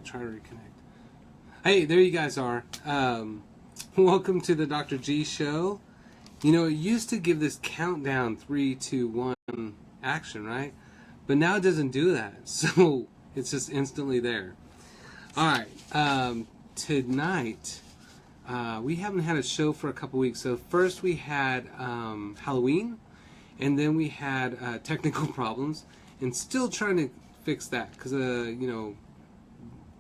try to reconnect. Hey, there you guys are. Welcome to the Dr. G Show. You know, it used to give this countdown 3, 2, 1 action, right? But now it doesn't do that. So it's just instantly there. All right. Tonight, we haven't had a show for a couple weeks. So first we had Halloween, and then we had technical problems, and still trying to fix that because, you know,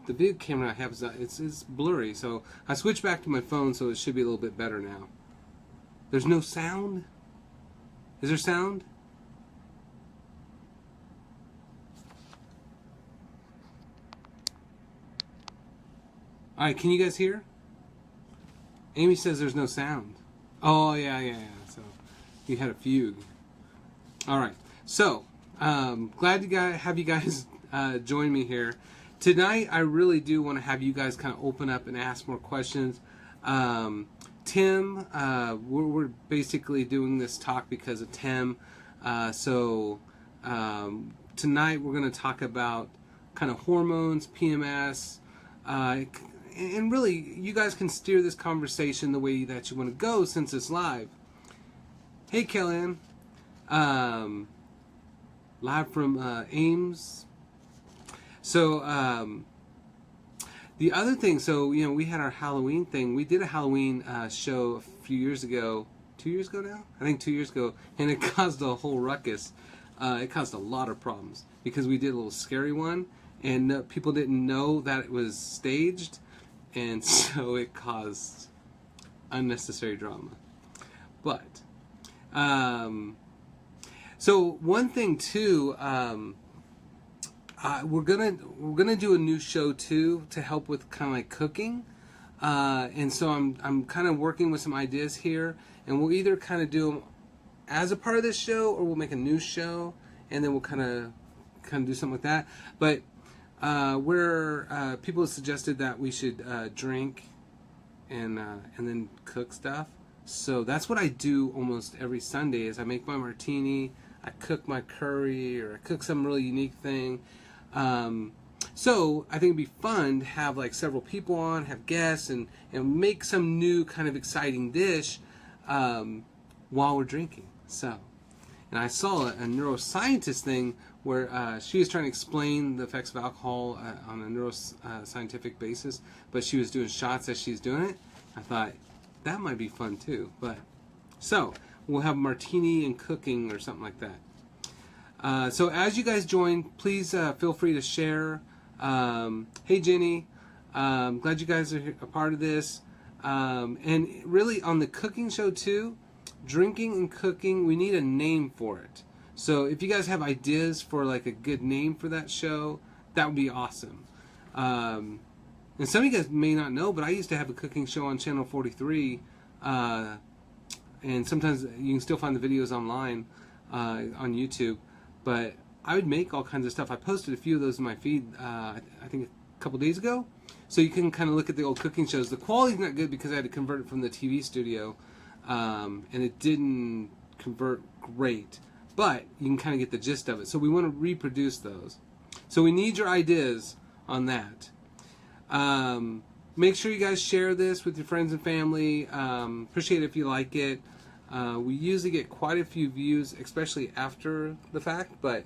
the video camera I have is it's blurry. So I switched back to my phone, so it should be a little bit better now. There's no sound? Is there sound? Alright, can you guys hear? Amy says there's no sound. Oh, yeah. So you had a fugue. Alright, so glad to have you guys join me here. Tonight, I really do want to have you guys kind of open up and ask more questions. Tim, we're basically doing this talk because of Tim. So tonight we're going to talk about kind of hormones, PMS, and really you guys can steer this conversation the way that you want to go since it's live. Hey, Kellyanne. Live from Ames. So, the other thing, so, you know, we had our Halloween thing. We did a Halloween show a few years ago. 2 years ago now? I think 2 years ago. And it caused a whole ruckus. It caused a lot of problems. Because we did a little scary one. And people didn't know that it was staged. And so it caused unnecessary drama. But, so one thing too, we're gonna do a new show too to help with kind of like cooking, and so I'm kind of working with some ideas here, and we'll either kind of do them as a part of this show, or we'll make a new show, and then we'll kind of do something like that. But people have suggested that we should drink and then cook stuff. So that's what I do almost every Sunday. Is I make my martini, I cook my curry, or I cook some really unique thing. So I think it'd be fun to have like several people on, have guests, and make some new kind of exciting dish while we're drinking. So, and I saw a neuroscientist thing where she was trying to explain the effects of alcohol on a neuroscientific basis, but she was doing shots as she's doing it. I thought that might be fun too. But so we'll have martini and cooking or something like that. So as you guys join, please feel free to share. Hey Jenny, glad you guys are a part of this. And really on the cooking show too, drinking and cooking, we need a name for it. So if you guys have ideas for like a good name for that show, that would be awesome. And some of you guys may not know, but I used to have a cooking show on Channel 43. And sometimes you can still find the videos online on YouTube. But I would make all kinds of stuff. I posted a few of those in my feed, I think a couple days ago. So you can kind of look at the old cooking shows. The quality's not good because I had to convert it from the TV studio. And it didn't convert great. But you can kind of get the gist of it. So we want to reproduce those. So we need your ideas on that. Make sure you guys share this with your friends and family. Appreciate it if you like it. We usually get quite a few views, especially after the fact, but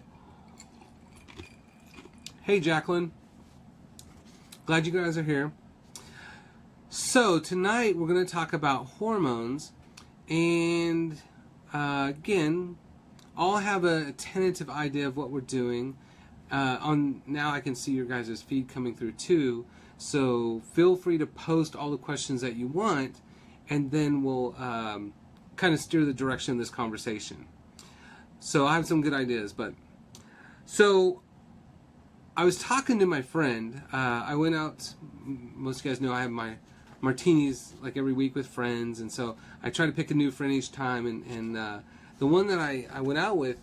hey Jacqueline, glad you guys are here. So tonight we're going to talk about hormones, and again, I'll have a tentative idea of what we're doing. Now I can see your guys' feed coming through too, so feel free to post all the questions that you want, and then we'll kind of steer the direction of this conversation. So I have some good ideas, but so I was talking to my friend. I went out. Most of you guys know I have my martinis like every week with friends, and so I try to pick a new friend each time. And the one that I went out with,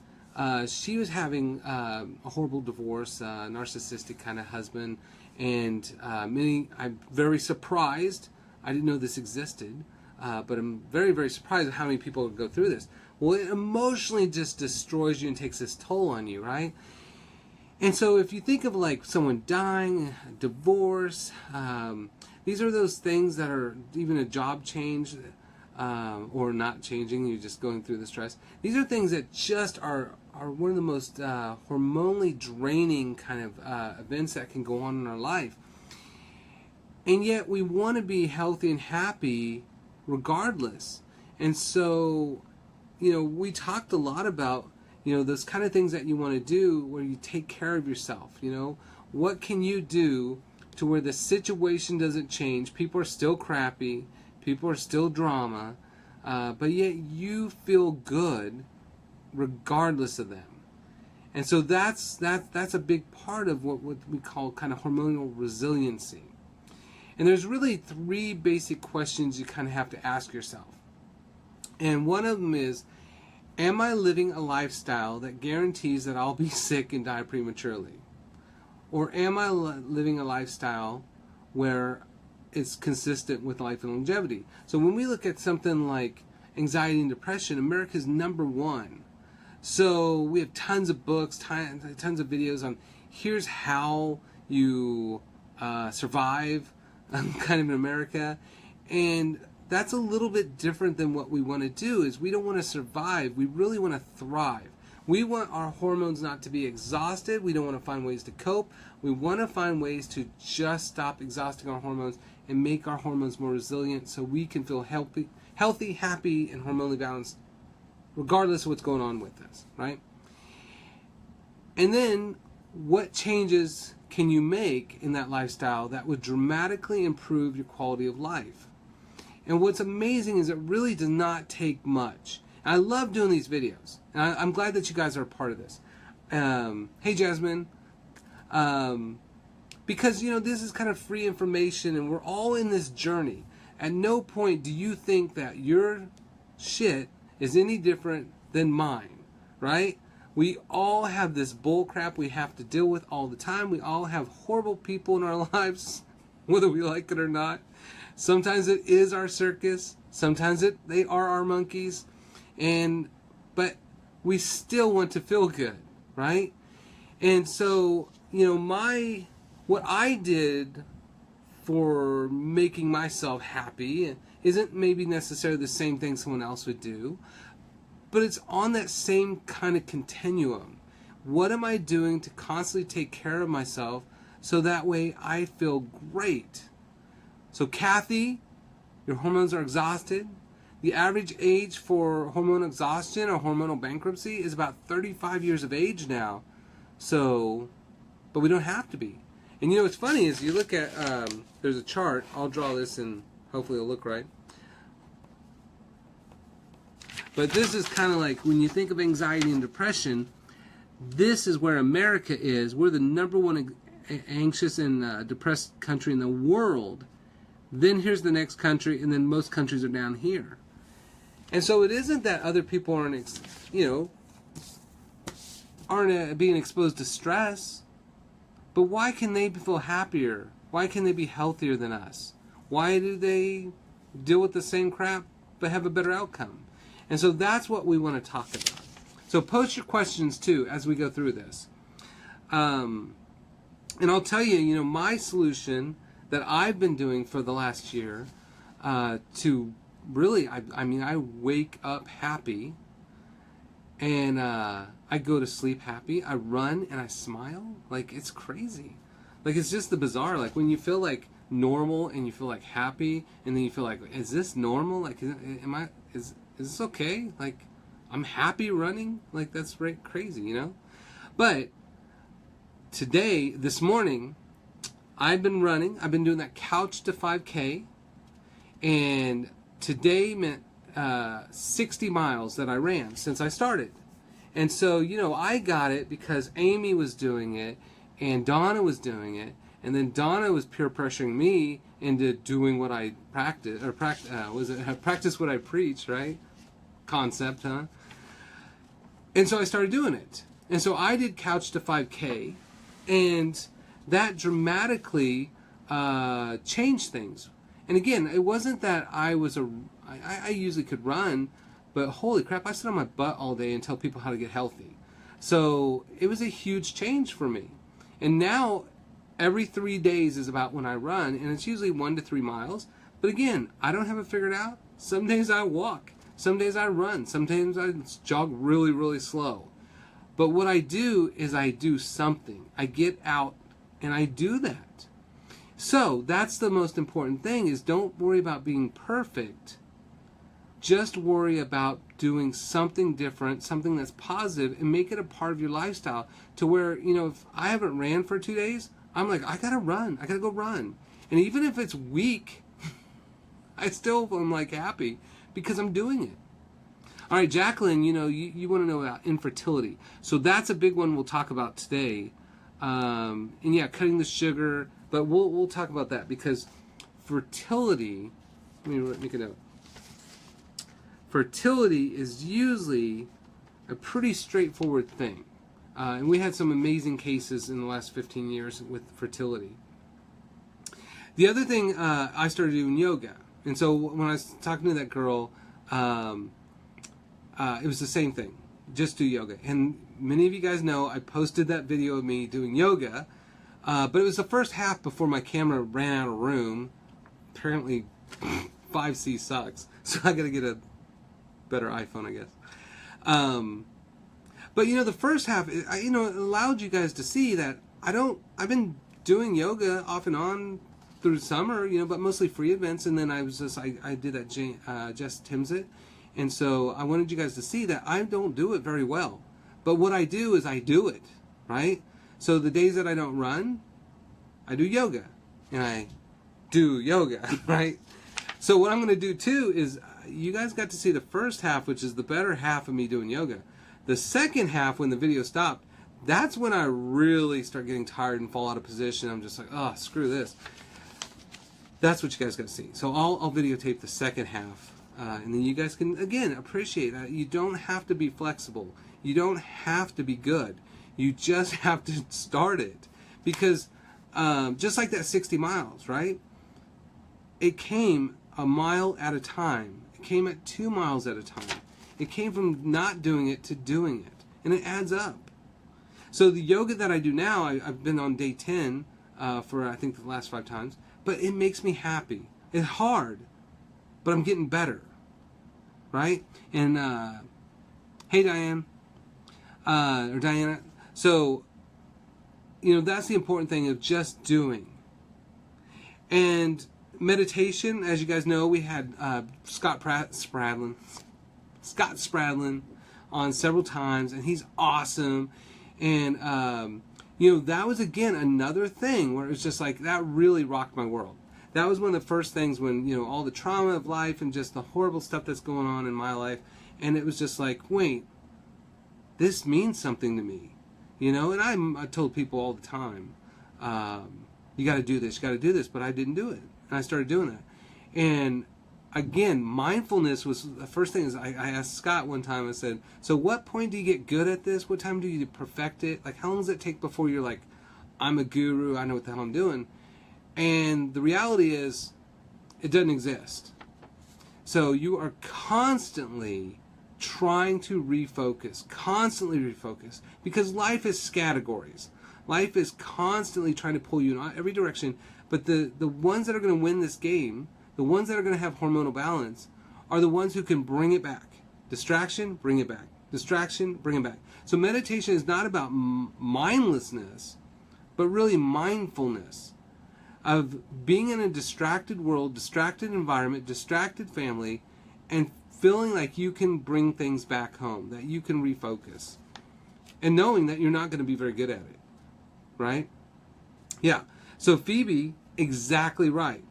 she was having a horrible divorce, narcissistic kind of husband, and I'm very surprised. I didn't know this existed. But I'm very, very surprised at how many people go through this. Well, it emotionally just destroys you and takes this toll on you, right? And so if you think of like someone dying, divorce, these are those things that are even a job change, or not changing, you're just going through the stress. These are things that just are one of the most hormonally draining kind of events that can go on in our life. And yet we want to be healthy and happy regardless. And so, we talked a lot about, those kind of things that you want to do where you take care of yourself. What can you do to where the situation doesn't change? People are still crappy. People are still drama. But yet you feel good regardless of them. And so that's a big part of what we call kind of hormonal resiliency. And there's really 3 basic questions you kind of have to ask yourself. And one of them is, am I living a lifestyle that guarantees that I'll be sick and die prematurely? Or am I living a lifestyle where it's consistent with life and longevity? So when we look at something like anxiety and depression, America's #1. So we have tons of books, tons of videos on here's how you survive kind of in America. And that's a little bit different than what we want to do. Is we don't want to survive, we really want to thrive. We want our hormones not to be exhausted. We don't want to find ways to cope. We want to find ways to just stop exhausting our hormones and make our hormones more resilient so we can feel healthy, happy, and hormonally balanced regardless of what's going on with us, right? And then what changes can you make in that lifestyle that would dramatically improve your quality of life? And what's amazing is it really does not take much. And I love doing these videos. And I'm glad that you guys are a part of this. Hey, Jasmine. Because, this is kind of free information and we're all in this journey. At no point do you think that your shit is any different than mine, right? We all have this bull crap we have to deal with all the time. We all have horrible people in our lives, whether we like it or not. Sometimes it is our circus. Sometimes they are our monkeys. But we still want to feel good, right? And so, what I did for making myself happy isn't maybe necessarily the same thing someone else would do, but it's on that same kind of continuum. What am I doing to constantly take care of myself so that way I feel great? So Kathy, your hormones are exhausted. The average age for hormone exhaustion or hormonal bankruptcy is about 35 years of age now. So, but we don't have to be. And what's funny is you look at, there's a chart, I'll draw this and hopefully it'll look right. But this is kind of like, when you think of anxiety and depression, this is where America is. We're the #1 anxious and depressed country in the world. Then here's the next country, and then most countries are down here. And so it isn't that other people aren't being exposed to stress. But why can they feel happier? Why can they be healthier than us? Why do they deal with the same crap but have a better outcome? And so that's what we want to talk about. So post your questions too as we go through this. And I'll tell you, my solution that I've been doing for the last year to really, I wake up happy and I go to sleep happy. I run and I smile. Like, it's crazy. Like, it's just the bizarre. Like, when you feel like normal and you feel like happy and then you feel like, is this normal? Like, is this okay? Like, I'm happy running? Like, that's right, crazy, But today, this morning, I've been running. I've been doing that couch to 5K. And today meant 60 miles that I ran since I started. And so, I got it because Amy was doing it and Donna was doing it. And then Donna was peer pressuring me into doing what I practice, or practice what I preach, right? Concept, huh? And so I started doing it. And so I did couch to 5K, and that dramatically changed things. And again, it wasn't that I usually could run, but holy crap, I sit on my butt all day and tell people how to get healthy. So it was a huge change for me. And now every 3 days is about when I run, and it's usually 1 to 3 miles. But again, I don't have it figured out. Some days I walk, some days I run, sometimes I jog really, really slow. But what I do is I do something. I get out and I do that. So that's the most important thing, is don't worry about being perfect. Just worry about doing something different, something that's positive, and make it a part of your lifestyle to where, you know, if I haven't ran for 2 days, I'm like, I gotta run. I gotta go run. And even if it's weak, I still am like happy because I'm doing it. All right, Jacqueline, you know, you want to know about infertility. So that's a big one we'll talk about today. And yeah, cutting the sugar, but we'll talk about that because fertility, let me make a note. Fertility is usually a pretty straightforward thing. And we had some amazing cases in the last 15 years with fertility. The other thing, I started doing yoga. And so when I was talking to that girl, it was the same thing. Just do yoga. And many of you guys know I posted that video of me doing yoga. But it was the first half before my camera ran out of room. Apparently 5C sucks. So I got to get a better iPhone, I guess. But you know, the first half, you know, it allowed you guys to see that I've been doing yoga off and on through summer, you know, but mostly free events. And then I did that Just Tim's It. And so I wanted you guys to see that I don't do it very well. But what I do is I do it, right? So the days that I don't run, I do yoga. And I do yoga, right? So what I'm going to do too is, you guys got to see the first half, which is the better half of me doing yoga. The second half, when the video stopped, that's when I really start getting tired and fall out of position. I'm just like, oh, screw this. That's what you guys got to see. So I'll videotape the second half. And then you guys can, again, appreciate that. You don't have to be flexible. You don't have to be good. You just have to start it. Because just like that 60 miles, right? It came a mile at a time. It came at 2 miles at a time. It came from not doing it to doing it. And it adds up. So the yoga that I do now, I've been on day 10 for I think the last 5 times. But it makes me happy. It's hard. But I'm getting better. Right? And, hey Diane. Or Diana. So, you know, that's the important thing of just doing. And meditation, as you guys know, we had Scott Spradlin on several times, and he's awesome. And, you know, that was, again, another thing where it was just like, that really rocked my world. That was one of the first things when, you know, all the trauma of life and just the horrible stuff that's going on in my life, and it was just like, wait, this means something to me, you know? And I told people all the time, you got to do this, you got to do this, but I didn't do it. And I started doing that. And again, mindfulness was the first thing. Is I asked Scott one time, I said, so what point do you get good at this? What time do you perfect it? Like, how long does it take before you're like, I'm a guru, I know what the hell I'm doing? And the reality is, it doesn't exist. So you are constantly trying to refocus, because life is categories. Life is constantly trying to pull you in every direction, but the ones that are going to win this game, the ones that are going to have hormonal balance, are the ones who can bring it back. Distraction, bring it back. Distraction, bring it back. So meditation is not about mindlessness, but really mindfulness of being in a distracted world, distracted environment, distracted family, and feeling like you can bring things back home, that you can refocus, and knowing that you're not going to be very good at it, right? Yeah. So Phoebe, exactly right?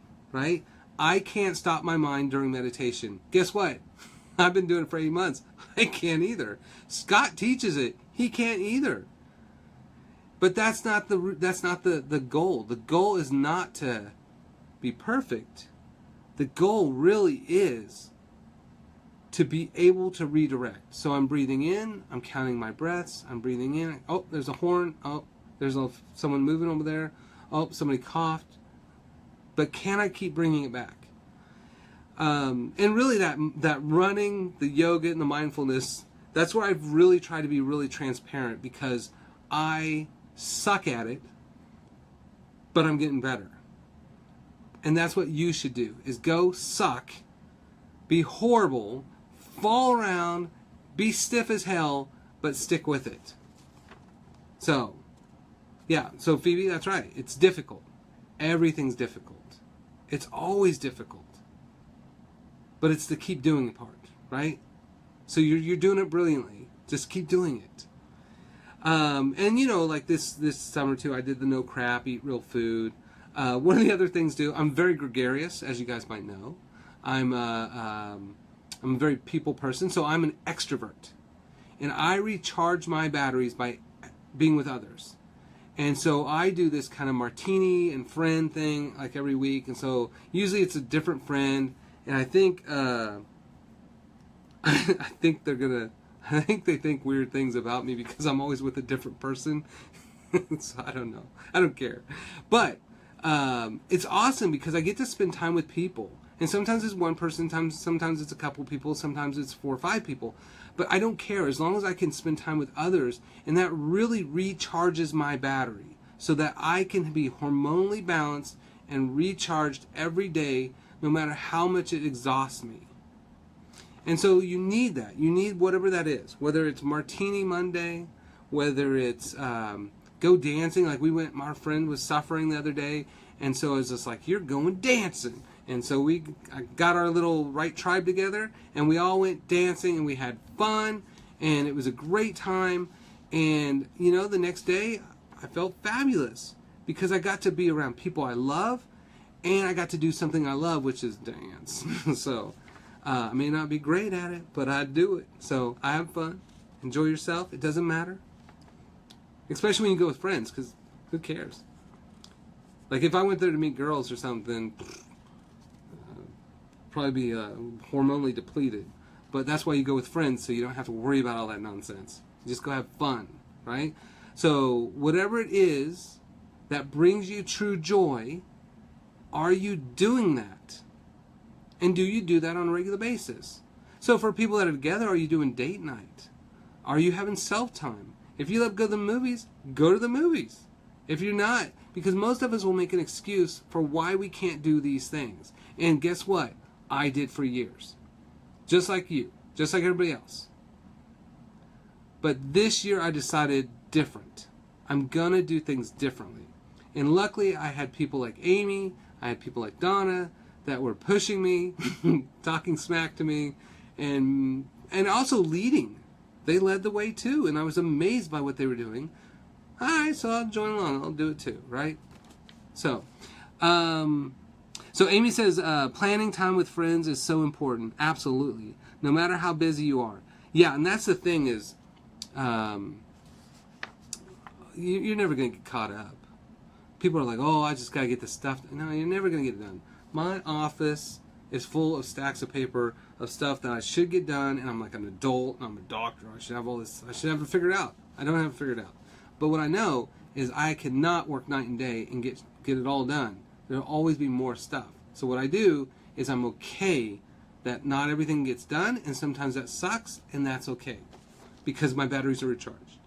I can't stop my mind during meditation. Guess what? I've been doing it for 8 months. I can't either. Scott teaches it. He can't either. But that's not the goal. The goal is not to be perfect. The goal really is to be able to redirect. So I'm breathing in, I'm counting my breaths, I'm breathing in. Oh, there's a horn. Oh, there's someone moving over there. Oh, somebody coughed. But can I keep bringing it back? And really that running, the yoga, and the mindfulness, That's where I've really tried to be really transparent, because I suck at it, but I'm getting better. And that's what you should do, is go suck, be horrible, fall around, be stiff as hell, but stick with it. So, yeah, so Phoebe, that's right. It's difficult. Everything's difficult. It's always difficult. But it's the keep doing part, right? So you're doing it brilliantly. Just keep doing it. And you know, like this summer too, I did the no crap, eat real food. One of the other things too, I'm very gregarious, as you guys might know. I'm a very people person, so I'm an extrovert. And I recharge my batteries by being with others. And so I do this kind of martini and friend thing like every week. And so usually it's a different friend. And I think I think they think weird things about me because I'm always with a different person. So I don't know. I don't care. But it's awesome because I get to spend time with people. And sometimes it's one person, sometimes it's a couple people, sometimes it's 4 or 5 people. But I don't care as long as I can spend time with others, and that really recharges my battery so that I can be hormonally balanced and recharged every day, no matter how much it exhausts me. And so you need that. You need whatever that is, whether it's Martini Monday, whether it's go dancing. Like our friend was suffering the other day, and so it was just like, you're going dancing. And so I got our little right tribe together, and we all went dancing, and we had fun, and it was a great time. And, you know, the next day, I felt fabulous because I got to be around people I love, and I got to do something I love, which is dance. So I may not be great at it, but I do it. So I have fun. Enjoy yourself. It doesn't matter. Especially when you go with friends, because who cares? Like if I went there to meet girls or something, probably be hormonally depleted. But that's why you go with friends, so you don't have to worry about all that nonsense. You just go have fun, right? So whatever it is that brings you true joy, are you doing that? And do you do that on a regular basis? So for people that are together, are you doing date night? Are you having self-time? If you love to go to the movies, go to the movies. If you're not, because most of us will make an excuse for why we can't do these things. And guess what? I did for years. Just like you. Just like everybody else. But this year I decided different. I'm going to do things differently. And luckily I had people like Amy, I had people like Donna that were pushing me, talking smack to me, and also leading. They led the way too, and I was amazed by what they were doing. All right, so I'll join along. I'll do it too, right? So Amy says, planning time with friends is so important. Absolutely. No matter how busy you are. Yeah, and that's the thing is, you're never going to get caught up. People are like, oh, I just got to get this stuff. No, you're never going to get it done. My office is full of stacks of paper of stuff that I should get done, and I'm like an adult, and I'm a doctor. I should have all this. I should have it figured out. I don't have it figured out. But what I know is I cannot work night and day and get it all done. There'll always be more stuff. So what I do is I'm okay that not everything gets done, and sometimes that sucks, and that's okay because my batteries are recharged.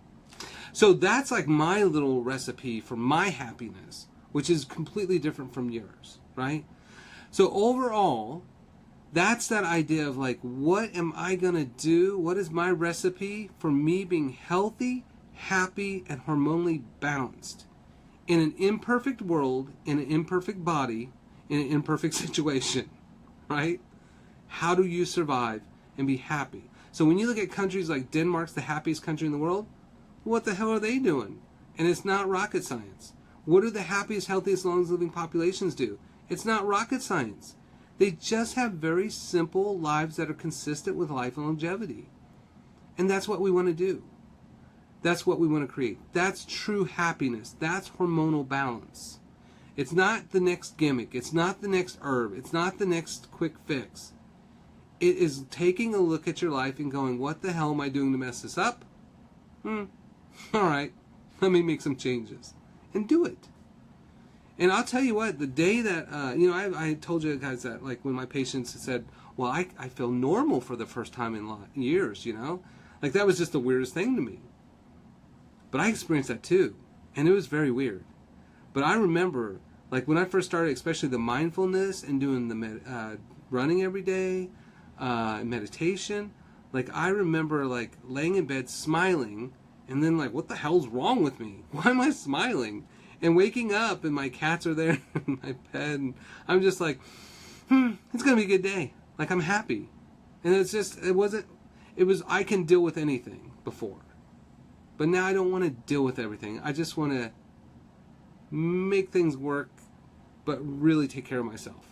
So that's like my little recipe for my happiness, which is completely different from yours, right? So overall, that's that idea of like, what am I going to do? What is my recipe for me being healthy, happy, and hormonally balanced in an imperfect world, in an imperfect body, in an imperfect situation, right? How do you survive and be happy? So when you look at countries like Denmark's the happiest country in the world, what the hell are they doing? And it's not rocket science. What do the happiest, healthiest, longest living populations do? It's not rocket science. They just have very simple lives that are consistent with life and longevity. And that's what we want to do. That's what we want to create. That's true happiness. That's hormonal balance. It's not the next gimmick. It's not the next herb. It's not the next quick fix. It is taking a look at your life and going, what the hell am I doing to mess this up? All right, let me make some changes. And do it. And I'll tell you what, the day that, I told you guys that, like when my patients said, well, I feel normal for the first time in years, Like, that was just the weirdest thing to me. But I experienced that too. And it was very weird. But I remember, like, when I first started, especially the mindfulness and doing the running every day, meditation, like, I remember, like, laying in bed smiling, and then, like, what the hell's wrong with me? Why am I smiling? And waking up, and my cats are there in my bed, and I'm just like, it's going to be a good day. Like, I'm happy. And it's just, I can deal with anything before. But now I don't want to deal with everything. I just want to make things work, but really take care of myself.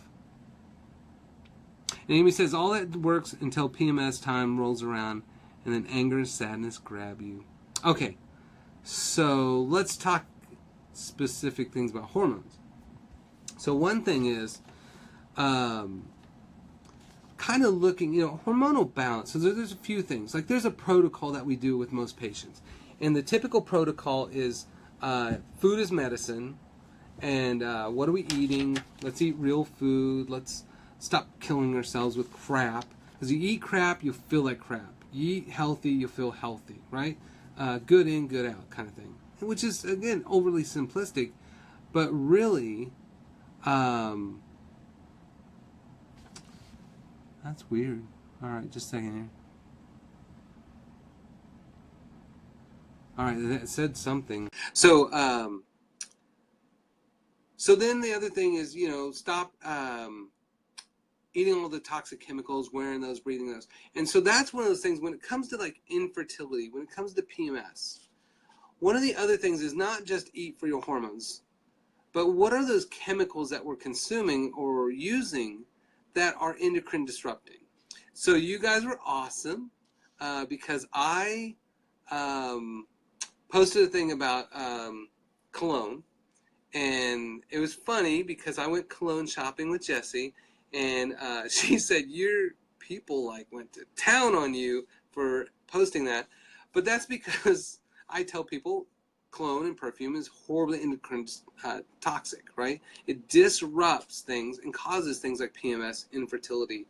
And Amy says, all that works until PMS time rolls around, and then anger and sadness grab you. Okay, so let's talk specific things about hormones. So one thing is kind of looking, hormonal balance. So there's a few things. Like, there's a protocol that we do with most patients. And the typical protocol is food is medicine, and what are we eating? Let's eat real food. Let's stop killing ourselves with crap. Because you eat crap, you feel like crap. You eat healthy, you feel healthy, right? Good in, good out kind of thing. Which is, again, overly simplistic, but really, that's weird. All right, just a second here. All right, that said something. So, so then the other thing is, stop eating all the toxic chemicals, wearing those, breathing those. And so that's one of those things when it comes to, like, infertility, when it comes to PMS. One of the other things is not just eat for your hormones, but what are those chemicals that we're consuming or using that are endocrine disrupting? So you guys were awesome because I posted a thing about cologne, and it was funny because I went cologne shopping with Jessie, and she said your people like went to town on you for posting that, but that's because I tell people cologne and perfume is horribly endocrine toxic, right? It disrupts things and causes things like PMS, infertility,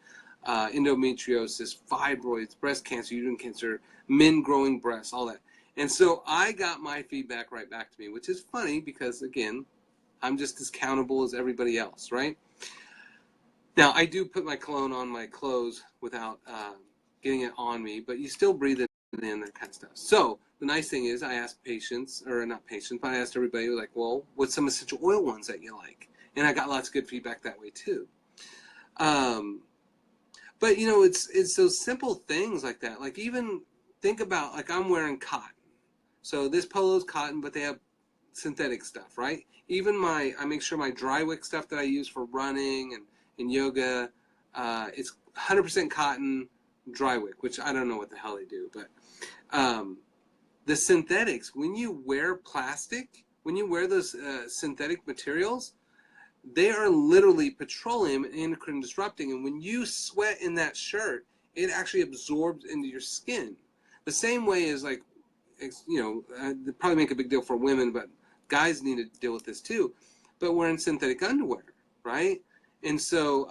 endometriosis, fibroids, breast cancer, uterine cancer, men growing breasts, all that. And so I got my feedback right back to me, which is funny because, again, I'm just as accountable as everybody else, right? Now, I do put my cologne on my clothes without getting it on me, but you still breathe it in, that kind of stuff. So the nice thing is I asked patients, or not patients, but I asked everybody, like, well, what's some essential oil ones that you like? And I got lots of good feedback that way, too. But, it's those simple things like that. Like, even think about, like, I'm wearing cotton. So this polo's cotton, but they have synthetic stuff, right? Even I make sure my dry wick stuff that I use for running and yoga, it's 100% cotton dry wick, which I don't know what the hell they do. But the synthetics, when you wear plastic, when you wear those synthetic materials, they are literally petroleum and endocrine disrupting. And when you sweat in that shirt, it actually absorbs into your skin. The same way as, like, they probably make a big deal for women, but guys need to deal with this too. But wearing synthetic underwear, right? And so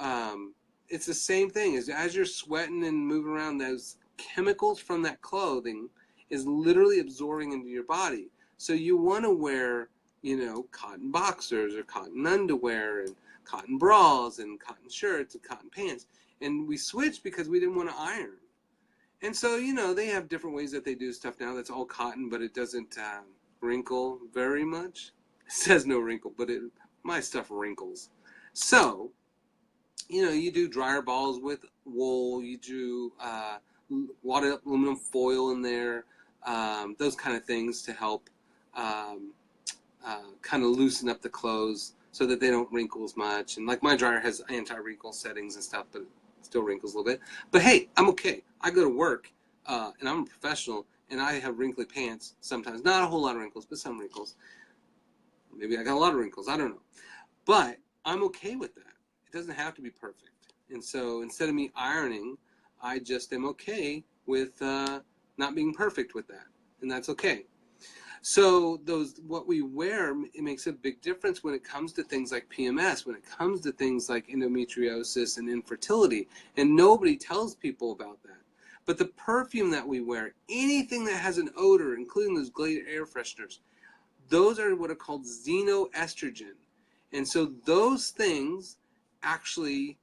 it's the same thing. As you're sweating and moving around, those chemicals from that clothing is literally absorbing into your body. So you want to wear, cotton boxers or cotton underwear and cotton bras and cotton shirts and cotton pants. And we switched because we didn't want to iron. And so, they have different ways that they do stuff now that's all cotton, but it doesn't wrinkle very much. It says no wrinkle, but my stuff wrinkles. So, you do dryer balls with wool. You do wadded aluminum foil in there, those kind of things to help kind of loosen up the clothes so that they don't wrinkle as much. And, like, my dryer has anti-wrinkle settings and stuff, but still wrinkles a little bit. But hey, I'm okay. I go to work, and I'm a professional, and I have wrinkly pants sometimes. Not a whole lot of wrinkles, but some wrinkles. Maybe I got a lot of wrinkles. I don't know. But I'm okay with that. It doesn't have to be perfect. And so instead of me ironing, I just am okay with not being perfect with that. And that's okay. So what we wear, it makes a big difference when it comes to things like PMS, when it comes to things like endometriosis and infertility. And nobody tells people about that. But the perfume that we wear, anything that has an odor, including those Glade air fresheners, those are what are called xenoestrogen. And so those things actually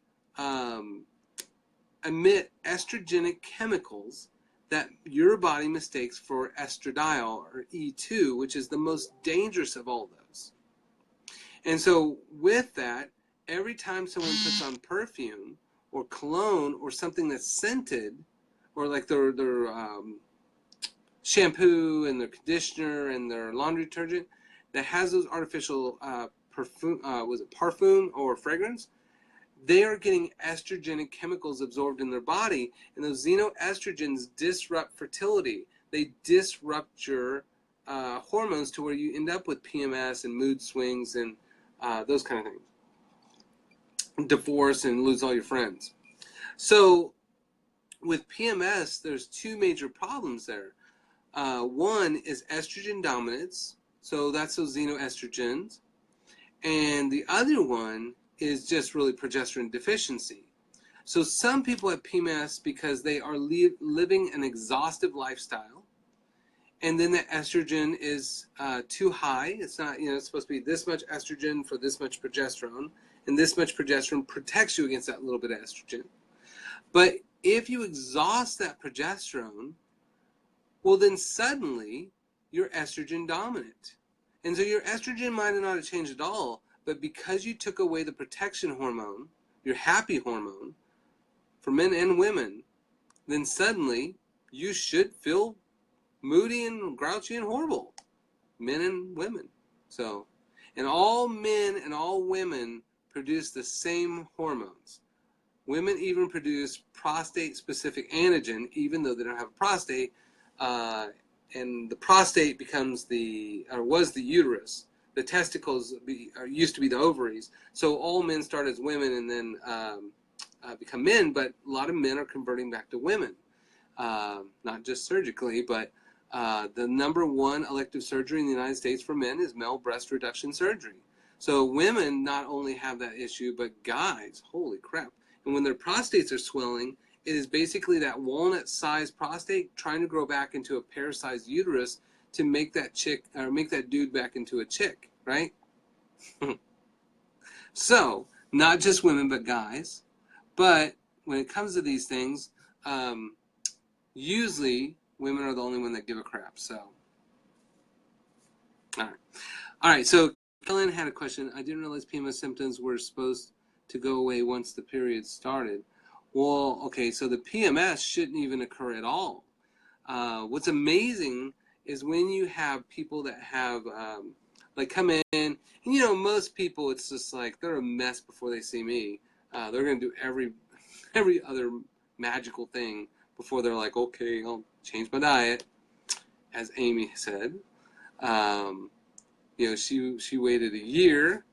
emit estrogenic chemicals that your body mistakes for estradiol or E2, which is the most dangerous of all those. And so with that, every time someone puts on perfume or cologne or something that's scented, or like their shampoo and their conditioner and their laundry detergent that has those artificial parfum or fragrance, they are getting estrogenic chemicals absorbed in their body, and those xenoestrogens disrupt fertility. They disrupt your hormones to where you end up with PMS and mood swings and those kind of things. Divorce and lose all your friends. So with PMS, there's two major problems there. One is estrogen dominance, so that's those xenoestrogens. And the other one is just really progesterone deficiency. So some people have PMS because they are living an exhaustive lifestyle, and then the estrogen is too high. It's not, it's supposed to be this much estrogen for this much progesterone, and this much progesterone protects you against that little bit of estrogen. But if you exhaust that progesterone, well, then suddenly you're estrogen dominant. And so your estrogen might not have changed at all, but because you took away the protection hormone, your happy hormone, for men and women, then suddenly you should feel moody and grouchy and horrible, men and women. So, and all men and all women produce the same hormones. Women even produce prostate-specific antigen, even though they don't have a prostate, and the prostate becomes was the uterus. The testicles used to be the ovaries. So all men start as women and then become men, but a lot of men are converting back to women. Not just surgically, but the number one elective surgery in the United States for men is male breast reduction surgery. So women not only have that issue, but guys, holy crap. And when their prostates are swelling, it is basically that walnut-sized prostate trying to grow back into a pear-sized uterus to make that chick or make that dude back into a chick, right? So, not just women, but guys. But when it comes to these things, usually women are the only one that give a crap. So, all right. So, Kellen had a question. I didn't realize PMS symptoms were supposed to go away once the period started. Well, okay, so the PMS shouldn't even occur at all. What's amazing is when you have people that have like come in, and most people, it's just like they're a mess before they see me. They're gonna do every other magical thing before they're like, okay, I'll change my diet, as Amy said. She waited a year,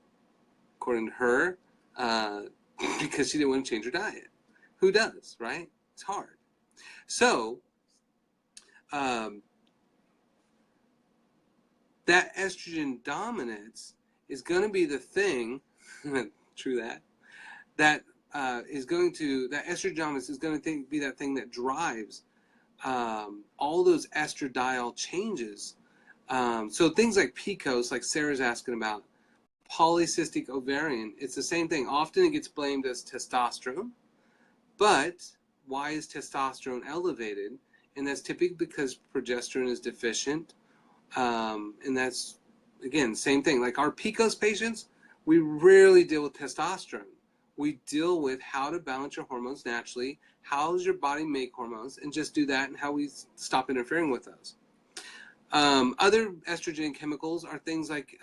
according to her, because she didn't want to change her diet. Who does, right? It's hard. So, that estrogen dominance is going to be the thing, true that estrogen dominance is going to be that thing that drives all those estradiol changes. So things like PCOS, like Sarah's asking about, polycystic ovarian, it's the same thing. Often it gets blamed as testosterone, but why is testosterone elevated? And that's typically because progesterone is deficient. And that's, again, same thing. Like our PCOS patients, we rarely deal with testosterone. We deal with how to balance your hormones naturally, how does your body make hormones, and just do that, and how we stop interfering with those. Other estrogen chemicals are things like,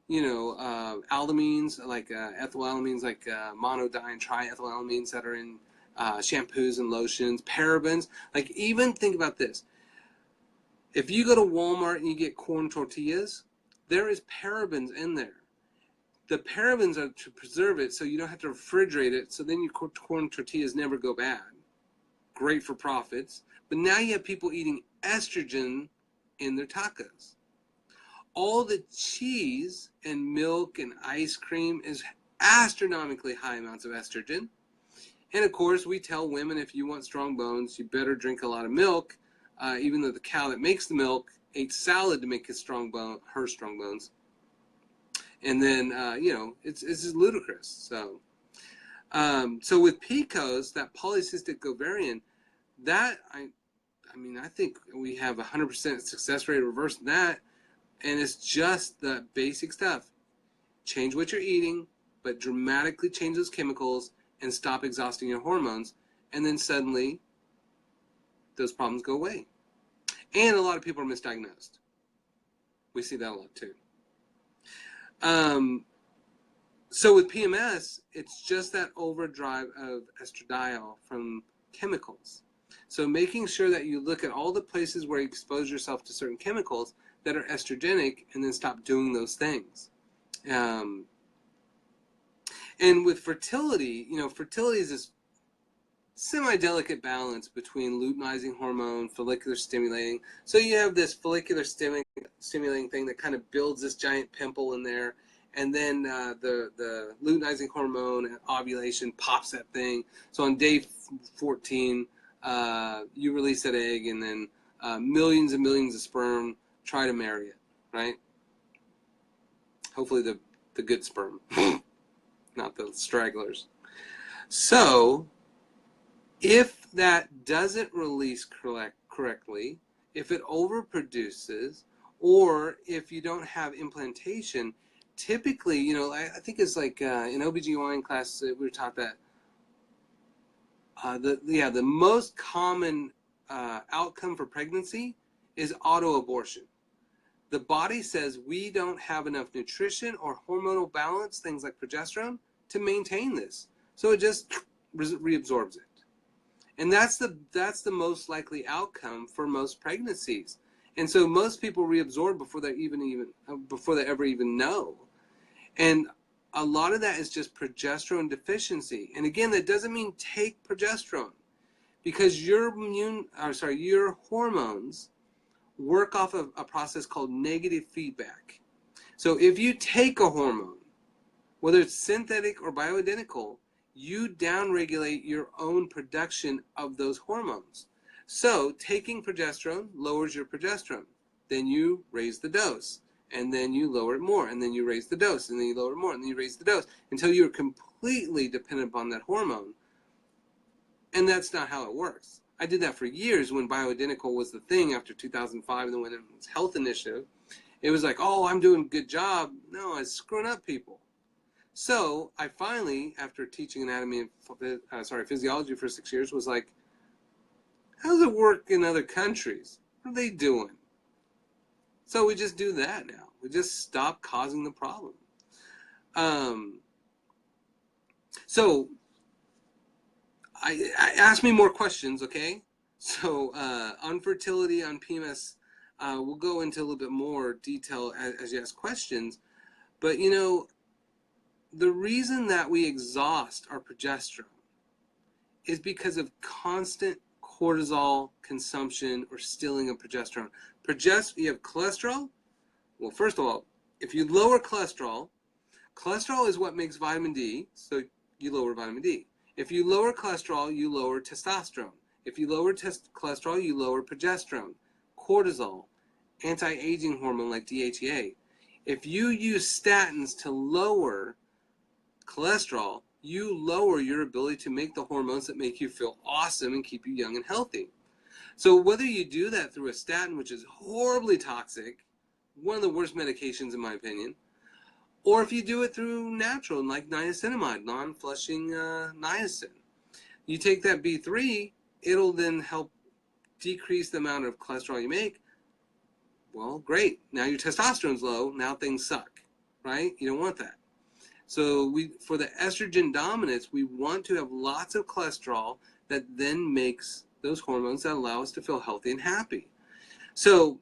aldamines, like ethylamines, like monodiene triethylamines that are in shampoos and lotions, parabens. Like, even think about this. If you go to Walmart and you get corn tortillas, there is parabens in there. The parabens are to preserve it so you don't have to refrigerate it, so then your corn tortillas never go bad. Great for profits. But now you have people eating estrogen in their tacos. All the cheese and milk and ice cream is astronomically high amounts of estrogen. And of course, we tell women, if you want strong bones, you better drink a lot of milk, even though the cow that makes the milk ate salad to make her strong bones. And then, it's just ludicrous. So with PCOS, that polycystic ovarian, that I think we have 100% success rate reversing that, and it's just the basic stuff. Change what you're eating, but dramatically change those chemicals and stop exhausting your hormones, and then suddenly those problems go away. And a lot of people are misdiagnosed. We see that a lot too. So with PMS, it's just that overdrive of estradiol from chemicals. So making sure that you look at all the places where you expose yourself to certain chemicals that are estrogenic, and then stop doing those things. And with fertility, fertility is this semi-delicate balance between luteinizing hormone, follicular stimulating. So you have this follicular stimulating thing that kind of builds this giant pimple in there, and then the luteinizing hormone at ovulation pops that thing. So on day 14, you release that egg, and then millions and millions of sperm try to marry it, right? Hopefully the good sperm, not the stragglers. So if that doesn't release correctly, if it overproduces, or if you don't have implantation, typically, I think it's like in OBGYN class, we were taught that the most common outcome for pregnancy is auto-abortion. The body says we don't have enough nutrition or hormonal balance, things like progesterone, to maintain this. So it just reabsorbs it. And that's the most likely outcome for most pregnancies. And so most people reabsorb before they ever even know. And a lot of that is just progesterone deficiency. And again, that doesn't mean take progesterone, because your hormones work off of a process called negative feedback. So if you take a hormone, whether it's synthetic or bioidentical, you downregulate your own production of those hormones. So taking progesterone lowers your progesterone. Then you raise the dose, and then you lower it more, and then you raise the dose, and then you lower it more, and then you raise the dose, until you're completely dependent upon that hormone. And that's not how it works. I did that for years when bioidentical was the thing after 2005, and then when it was health initiative. It was like, oh, I'm doing a good job. No, I was screwing up people. So I finally, after teaching anatomy and physiology for 6 years, was like, how does it work in other countries? What are they doing? So we just do that now. We just stop causing the problem. So I ask me more questions, okay? So on fertility, on PMS, we'll go into a little bit more detail as you ask questions. But the reason that we exhaust our progesterone is because of constant cortisol consumption or stealing of progesterone. You have cholesterol. Well, first of all, if you lower cholesterol is what makes vitamin D, so you lower vitamin D. If you lower cholesterol, you lower testosterone. If you lower cholesterol, you lower progesterone, cortisol, anti-aging hormone like DHEA. If you use statins to lower cholesterol, you lower your ability to make the hormones that make you feel awesome and keep you young and healthy. So whether you do that through a statin, which is horribly toxic, one of the worst medications in my opinion, or if you do it through natural, like niacinamide, non-flushing niacin, you take that B3, it'll then help decrease the amount of cholesterol you make. Well, great. Now your testosterone's low. Now things suck, right? You don't want that. So for the estrogen dominance, we want to have lots of cholesterol that then makes those hormones that allow us to feel healthy and happy. So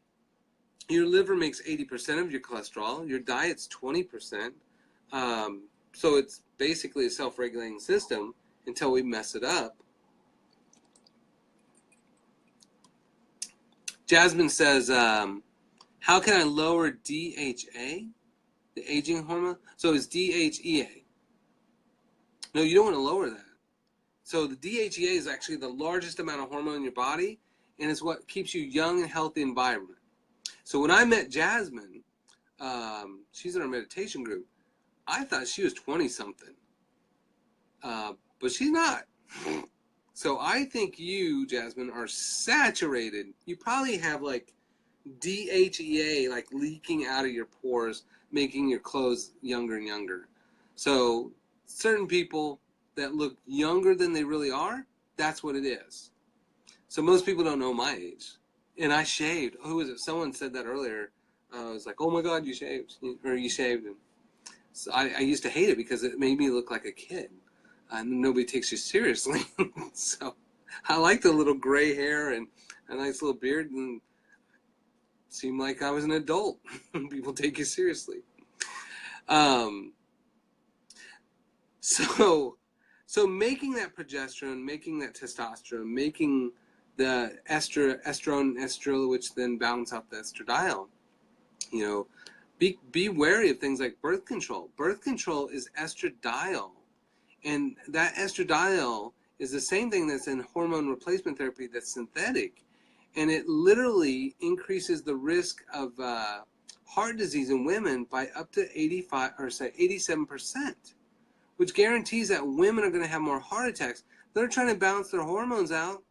your liver makes 80% of your cholesterol. Your diet's 20%. So it's basically a self-regulating system until we mess it up. Jasmine says, how can I lower DHA, the aging hormone? So it's DHEA. No, you don't want to lower that. So the DHEA is actually the largest amount of hormone in your body, and it's what keeps you young and healthy and vibrant. So when I met Jasmine, she's in our meditation group, I thought she was 20-something, but she's not. So I think you, Jasmine, are saturated. You probably have like DHEA like leaking out of your pores, making your clothes younger and younger. So certain people that look younger than they really are, that's what it is. So most people don't know my age. And I shaved. Who was it? Someone said that earlier. I was like, oh my God, you shaved. Or you shaved. And so I used to hate it because it made me look like a kid. And nobody takes you seriously. So I like the little gray hair and a nice little beard, and seemed like I was an adult. People take you seriously. So making that progesterone, making that testosterone, making the estrone and estradiol, which then balance out the estradiol, you know, be wary of things like birth control. Birth control is estradiol. And that estradiol is the same thing that's in hormone replacement therapy that's synthetic. And it literally increases the risk of heart disease in women by up to 87%, which guarantees that women are going to have more heart attacks. They're trying to balance their hormones out,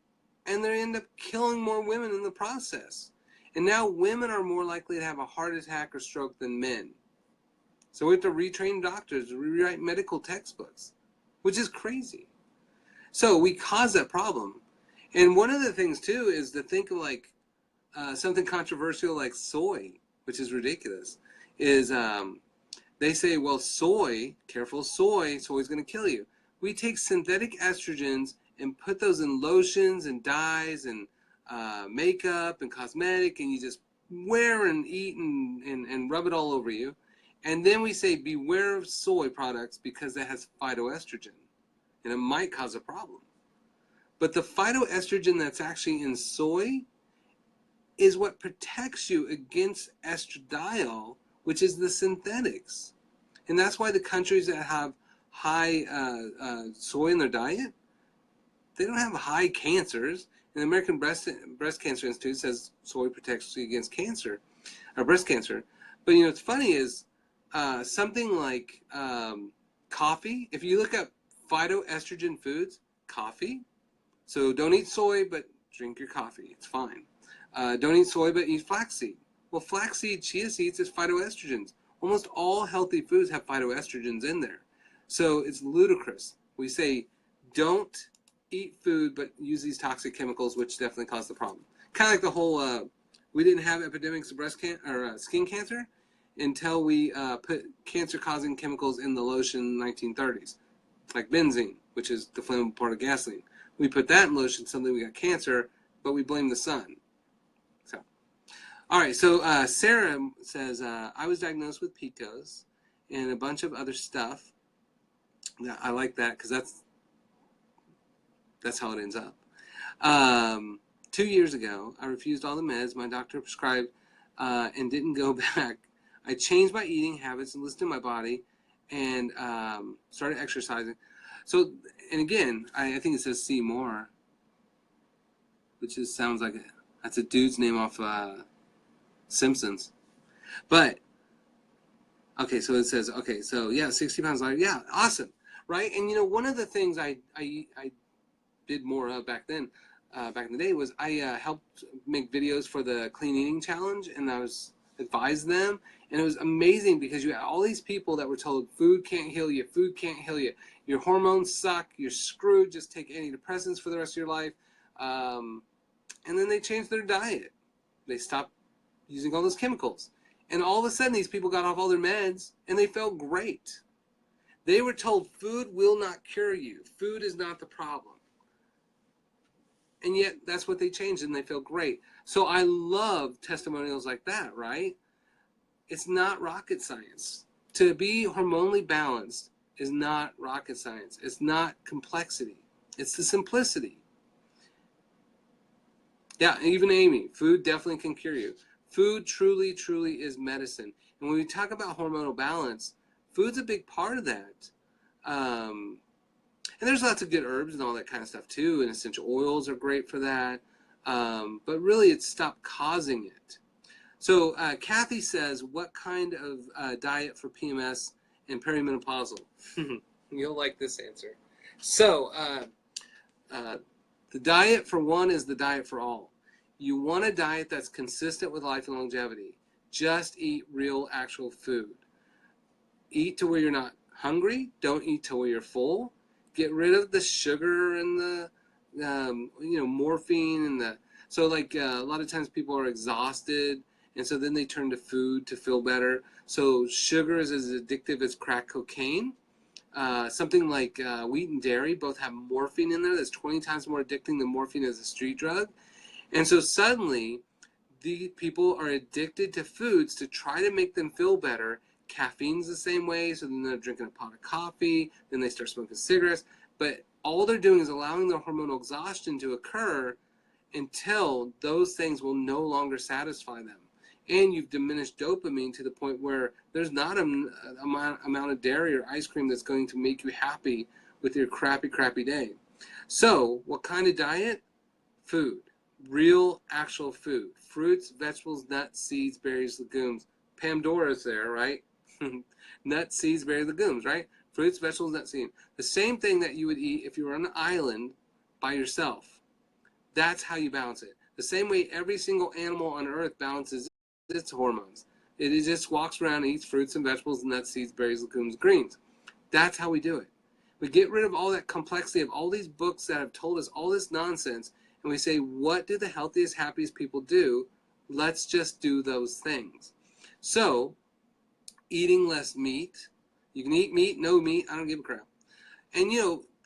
and they end up killing more women in the process. And now women are more likely to have a heart attack or stroke than men. So we have to retrain doctors, rewrite medical textbooks, which is crazy. So we cause that problem. And one of the things, too, is to think of like something controversial like soy, which is ridiculous, is they say, well, soy, careful, soy's going to kill you. We take synthetic estrogens and put those in lotions and dyes and makeup and cosmetic, and you just wear and eat and rub it all over you. And then we say, beware of soy products because that has phytoestrogen, and it might cause a problem. But the phytoestrogen that's actually in soy is what protects you against estradiol, which is the synthetics. And that's why the countries that have high soy in their diet, they don't have high cancers. And the American Breast Cancer Institute says soy protects you against cancer, or breast cancer. But you know, what's funny is something like coffee. If you look up phytoestrogen foods, coffee. So don't eat soy, but drink your coffee. It's fine. Don't eat soy, but eat flaxseed. Well, flaxseed, chia seeds is phytoestrogens. Almost all healthy foods have phytoestrogens in there. So it's ludicrous. We say don't eat food, but use these toxic chemicals, which definitely cause the problem. Kind of like the whole, we didn't have epidemics of skin cancer until we put cancer-causing chemicals in the lotion in the 1930s, like benzene, which is the flammable part of gasoline. We put that in lotion, suddenly we got cancer, but we blame the sun. So, all right, so Sarah says, I was diagnosed with PCOS and a bunch of other stuff. Yeah, I like that because that's how it ends up. 2 years ago, I refused all the meds my doctor prescribed and didn't go back. I changed my eating habits and listened to my body and started exercising. So, and again, I think it says see more, which just sounds like that's a dude's name off Simpsons. But, okay, so it says, okay, so yeah, 60 pounds lighter. Yeah, awesome, right? And, you know, one of the things I did more of back then, back in the day, was I helped make videos for the Clean Eating Challenge, and I was advised them, and it was amazing because you had all these people that were told food can't heal you, food can't heal you, your hormones suck, you're screwed, just take antidepressants for the rest of your life, and then they changed their diet. They stopped using all those chemicals, and all of a sudden these people got off all their meds and they felt great. They were told food will not cure you, food is not the problem, and yet that's what they changed and they felt great. So I love testimonials like that, right? It's not rocket science. To be hormonally balanced is not rocket science. It's not complexity. It's the simplicity. Yeah, even Amy, food definitely can cure you. Food truly, truly is medicine. And when we talk about hormonal balance, food's a big part of that. And there's lots of good herbs and all that kind of stuff too, and essential oils are great for that. But really, it's stop causing it. So Kathy says, what kind of diet for PMS and perimenopausal? You'll like this answer. So the diet for one is the diet for all. You want a diet that's consistent with life and longevity. Just eat real, actual food. Eat to where you're not hungry. Don't eat till where you're full. Get rid of the sugar and the morphine and the a lot of times people are exhausted, and so then they turn to food to feel better. So sugar is as addictive as crack cocaine. Something like wheat and dairy both have morphine in there that's 20 times more addicting than morphine as a street drug. And so suddenly, the people are addicted to foods to try to make them feel better. Caffeine's the same way, so then they're drinking a pot of coffee, then they start smoking cigarettes. But all they're doing is allowing their hormonal exhaustion to occur until those things will no longer satisfy them. And you've diminished dopamine to the point where there's not an amount of dairy or ice cream that's going to make you happy with your crappy day. So, what kind of diet? Food. Real, actual food. Fruits, vegetables, nuts, seeds, berries, legumes. Pandora's there, right? Nuts, seeds, berries, legumes, right? Fruits, vegetables, nuts, seeds. The same thing that you would eat if you were on an island by yourself. That's how you balance it. The same way every single animal on earth balances its hormones. It just walks around and eats fruits and vegetables, nuts, seeds, berries, legumes, greens. That's how we do it. We get rid of all that complexity of all these books that have told us all this nonsense, and we say, what do the healthiest, happiest people do? Let's just do those things. So, eating less meat. You can eat meat, no meat, I don't give a crap. And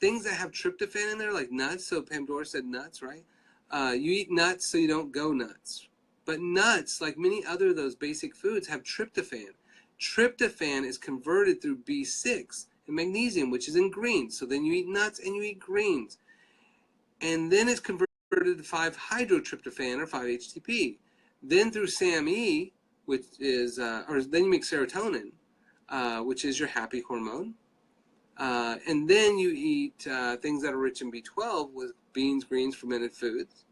things that have tryptophan in there, like nuts, so Pandora said nuts, right? You eat nuts so you don't go nuts. But nuts, like many other of those basic foods, have tryptophan. Tryptophan is converted through B6 and magnesium, which is in greens. So then you eat nuts and you eat greens. And then it's converted to 5-hydrotryptophan or 5-HTP. Then through SAMe, which is, or then you make serotonin, which is your happy hormone. And then you eat things that are rich in B12 with beans, greens, fermented foods.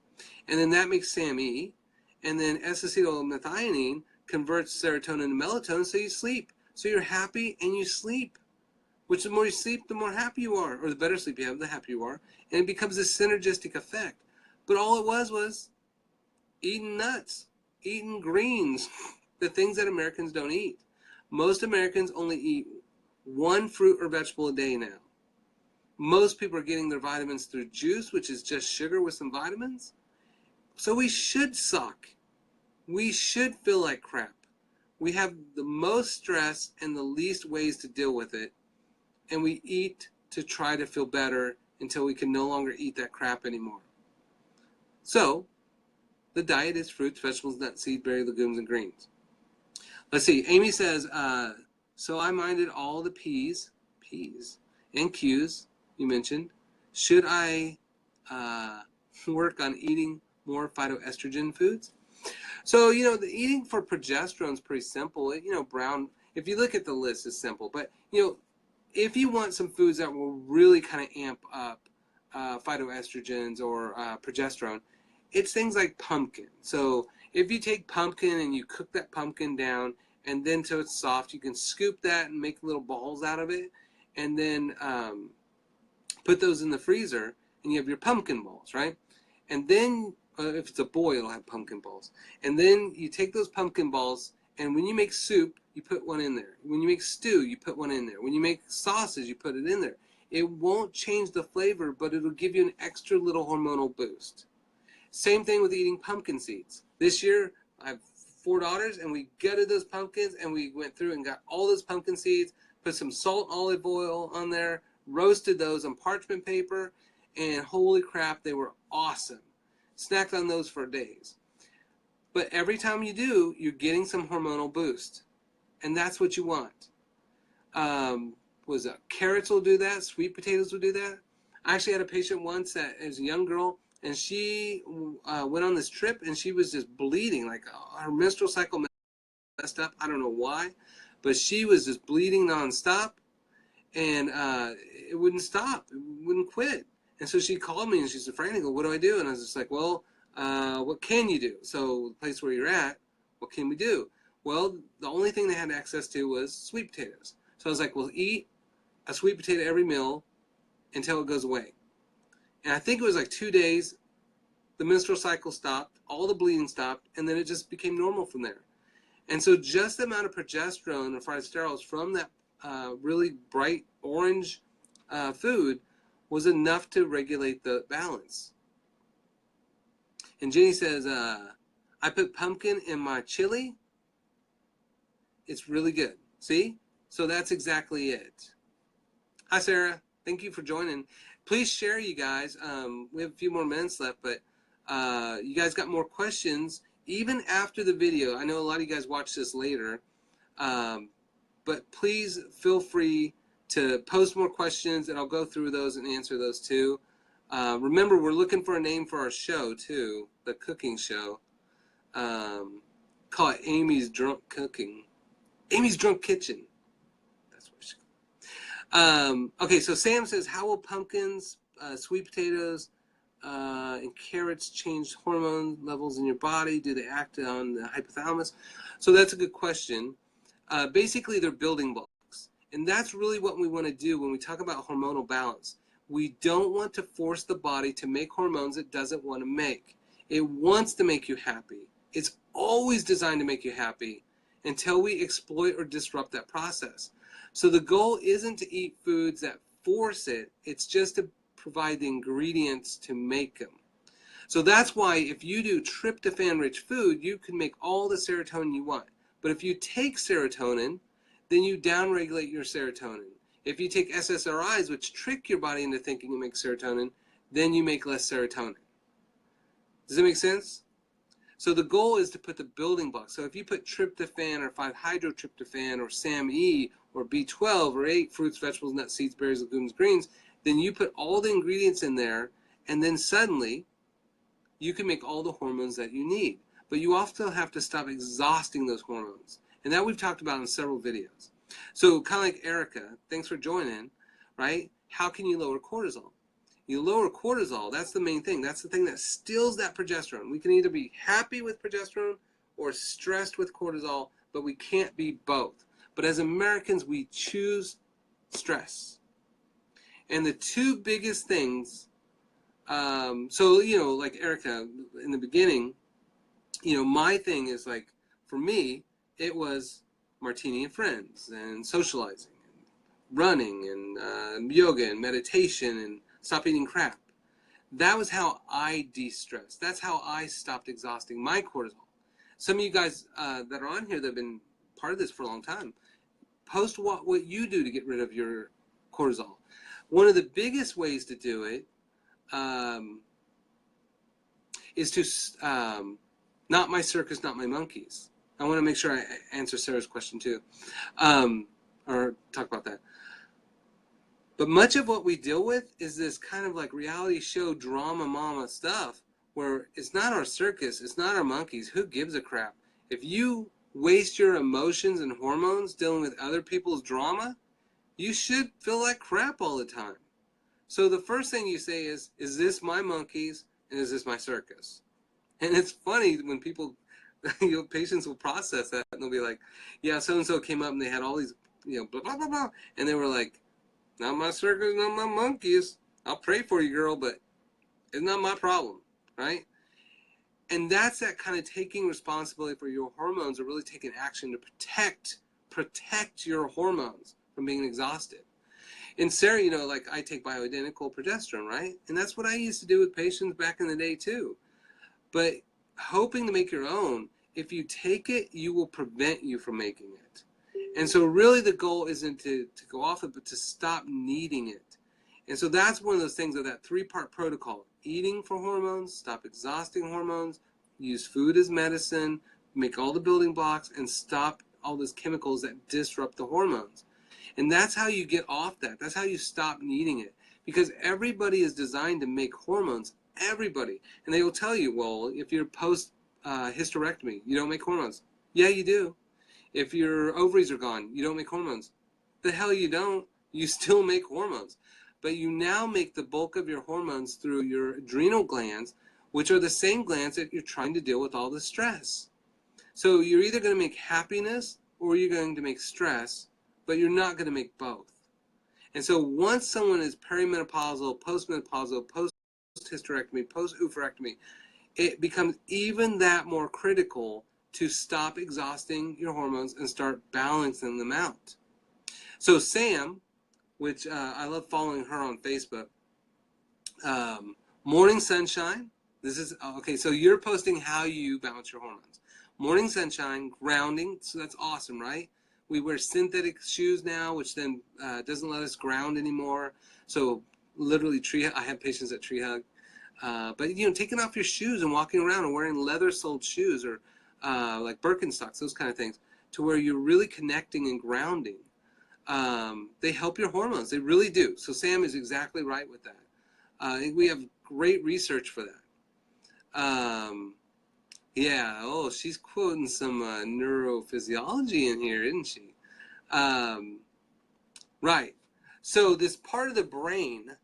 And then that makes SAMe. And then S-acetylmethionine converts serotonin to melatonin, so you sleep. So you're happy and you sleep. Which the more you sleep, the more happy you are. Or the better sleep you have, the happier you are. And it becomes a synergistic effect. But all it was eating nuts, eating greens, the things that Americans don't eat. Most Americans only eat one fruit or vegetable a day now. Most people are getting their vitamins through juice, which is just sugar with some vitamins. So we should suck. We should feel like crap. We have the most stress and the least ways to deal with it. And we eat to try to feel better until we can no longer eat that crap anymore. So, the diet is fruits, vegetables, nuts, seeds, berries, legumes, and greens. Let's see. Amy says, so I minded all the P's, and Q's you mentioned. Should I work on eating more phytoestrogen foods? So, the eating for progesterone is pretty simple. Brown, if you look at the list, is simple. But, if you want some foods that will really kind of amp up phytoestrogens or progesterone, it's things like pumpkin. So if you take pumpkin and you cook that pumpkin down, and then till it's soft, you can scoop that and make little balls out of it, and then put those in the freezer, and you have your pumpkin balls, right? And then, if it's a boy, it'll have pumpkin balls. And then you take those pumpkin balls, and when you make soup, you put one in there. When you make stew, you put one in there. When you make sausage, you put it in there. It won't change the flavor, but it'll give you an extra little hormonal boost. Same thing with eating pumpkin seeds. This year, I have 4 daughters, and we gutted those pumpkins, and we went through and got all those pumpkin seeds, put some salt olive oil on there, roasted those on parchment paper, and holy crap, they were awesome. Snacked on those for days. But every time you do, you're getting some hormonal boost. And that's what you want. Carrots will do that. Sweet potatoes will do that. I actually had a patient once that is a young girl, and she went on this trip, and she was just bleeding. Like her menstrual cycle messed up. I don't know why. But she was just bleeding nonstop. And it wouldn't stop. wouldn't quit. And so she called me and she said, Frank, what do I do? And I was just like, well, what can you do? So the place where you're at, what can we do? Well, the only thing they had access to was sweet potatoes. So I was like, well, eat a sweet potato every meal until it goes away. And I think it was like 2 days, the menstrual cycle stopped, all the bleeding stopped, and then it just became normal from there. And so just the amount of progesterone or phytosterols from that really bright orange food was enough to regulate the balance. And Jenny says, I put pumpkin in my chili. It's really good. See? So that's exactly it. Hi, Sarah. Thank you for joining. Please share, you guys. We have a few more minutes left, but you guys got more questions even after the video. I know a lot of you guys watch this later, but please feel free to post more questions, and I'll go through those and answer those too. Remember, we're looking for a name for our show too, the cooking show. Call it Amy's Drunk Cooking. Amy's Drunk Kitchen. That's what she called. Okay, so Sam says, how will pumpkins, sweet potatoes, and carrots change hormone levels in your body? Do they act on the hypothalamus? So that's a good question. Basically, they're building blocks. And that's really what we want to do when we talk about hormonal balance. We don't want to force the body to make hormones it doesn't want to make. It wants to make you happy. It's always designed to make you happy until we exploit or disrupt that process. So the goal isn't to eat foods that force it. It's just to provide the ingredients to make them. So that's why if you do tryptophan-rich food, you can make all the serotonin you want. But if you take serotonin, then you downregulate your serotonin. If you take SSRIs, which trick your body into thinking you make serotonin, then you make less serotonin. Does that make sense? So the goal is to put the building blocks. So if you put tryptophan or 5-hydrotryptophan or SAMe or B12 or 8 fruits, vegetables, nuts, seeds, berries, legumes, greens, then you put all the ingredients in there, and then suddenly you can make all the hormones that you need. But you also have to stop exhausting those hormones. And that we've talked about in several videos. So kind of like Erica, thanks for joining, right? How can you lower cortisol? You lower cortisol, that's the main thing. That's the thing that stills that progesterone. We can either be happy with progesterone or stressed with cortisol, but we can't be both. But as Americans, we choose stress. And the two biggest things, so, like Erica, in the beginning, my thing is like, for me, it was martini and friends and socializing and running and yoga and meditation and stop eating crap. That was how I de-stressed. That's how I stopped exhausting my cortisol. Some of you guys that are on here that have been part of this for a long time, post what you do to get rid of your cortisol. One of the biggest ways to do it is to, not my circus, not my monkeys. I want to make sure I answer Sarah's question too, or talk about that. But much of what we deal with is this kind of like reality show drama mama stuff where it's not our circus, it's not our monkeys. Who gives a crap? If you waste your emotions and hormones dealing with other people's drama, you should feel like crap all the time. So the first thing you say is this my monkeys and is this my circus? And it's funny when people, patients will process that and they'll be like, yeah, so-and-so came up and they had all these, blah, blah, blah, blah. And they were like, not my circus, not my monkeys. I'll pray for you, girl, but it's not my problem, right? And that's that kind of taking responsibility for your hormones or really taking action to protect your hormones from being exhausted. And Sarah, like I take bioidentical progesterone, right? And that's what I used to do with patients back in the day too. But hoping to make your own, if you take it, you will prevent you from making it. And so really the goal isn't to go off it, but to stop needing it. And so that's one of those things of that 3-part protocol. Eating for hormones, stop exhausting hormones, use food as medicine, make all the building blocks, and stop all those chemicals that disrupt the hormones. And that's how you get off that. That's how you stop needing it. Because everybody is designed to make hormones. Everybody. And they will tell you, well, if you're post hysterectomy, you don't make hormones. Yeah, you do. If your ovaries are gone, you don't make hormones. The hell you don't. You still make hormones. but you now make the bulk of your hormones through your adrenal glands, which are the same glands that you're trying to deal with all the stress. So you're either going to make happiness or you're going to make stress, but you're not going to make both. And so once someone is perimenopausal, postmenopausal, post-hysterectomy, post-oophorectomy, it becomes even that more critical to stop exhausting your hormones and start balancing them out. So Sam, which I love following her on Facebook, Morning Sunshine. This is, okay, so you're posting how you balance your hormones. Morning Sunshine, grounding, so that's awesome, right? We wear synthetic shoes now, which then doesn't let us ground anymore. So literally, I have patients at Tree Hug. But, you know, taking off your shoes and walking around and wearing leather-soled shoes or like Birkenstocks, those kind of things, to where you're really connecting and grounding. They help your hormones. They really do. So Sam is exactly right with that. We have great research for that. Yeah, oh, she's quoting some neurophysiology in here, isn't she? Right. So this part of the brain,